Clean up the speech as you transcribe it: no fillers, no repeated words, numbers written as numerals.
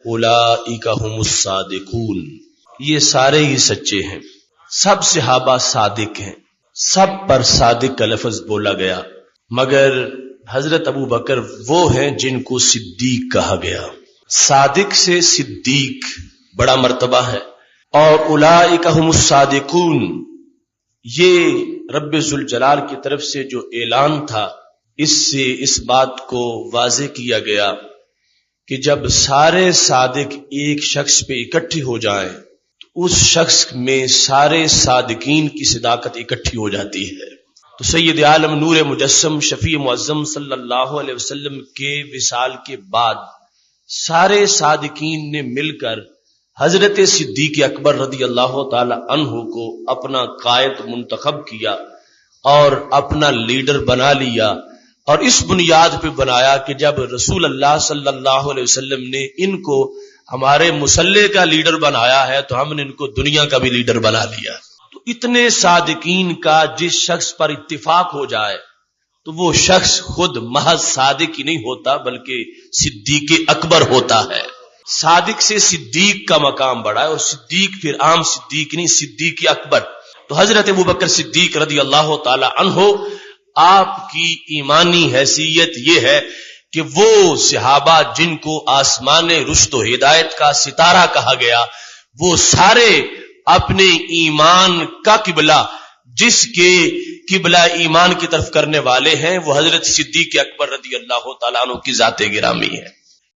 اولئک هم الصادقون، یہ سارے ہی سچے ہیں، سب صحابہ صادق ہیں، سب پر صادق کا لفظ بولا گیا، مگر حضرت ابو بکر وہ ہیں جن کو صدیق کہا گیا۔ صادق سے صدیق بڑا مرتبہ ہے، اور اولئک هم الصادقون یہ رب ذوالجلال کی طرف سے جو اعلان تھا، اس سے اس بات کو واضح کیا گیا کہ جب سارے صادق ایک شخص پہ اکٹھے ہو جائیں تو اس شخص میں سارے صادقین کی صداقت اکٹھی ہو جاتی ہے۔ تو سید عالم نور مجسم شفیع معظم صلی اللہ علیہ وسلم کے وصال کے بعد سارے صادقین نے مل کر حضرت صدیق اکبر رضی اللہ تعالی عنہ کو اپنا قائد منتخب کیا اور اپنا لیڈر بنا لیا، اور اس بنیاد پہ بنایا کہ جب رسول اللہ صلی اللہ علیہ وسلم نے ان کو ہمارے مسلح کا لیڈر بنایا ہے تو ہم نے ان کو دنیا کا بھی لیڈر بنا لیا۔ تو اتنے صادقین کا جس شخص پر اتفاق ہو جائے تو وہ شخص خود محض صادق ہی نہیں ہوتا بلکہ صدیق اکبر ہوتا ہے۔ صادق سے صدیق کا مقام بڑھا ہے، اور صدیق پھر عام صدیق نہیں، صدیق اکبر۔ تو حضرت ابوبکر صدیق رضی اللہ تعالی عنہ آپ کی ایمانی حیثیت یہ ہے کہ وہ صحابہ جن کو آسمان رشد و ہدایت کا ستارہ کہا گیا، وہ سارے اپنے ایمان کا قبلہ جس کے قبلہ ایمان کی طرف کرنے والے ہیں وہ حضرت صدیق اکبر رضی اللہ تعالیٰ عنہ کی ذات گرامی ہے۔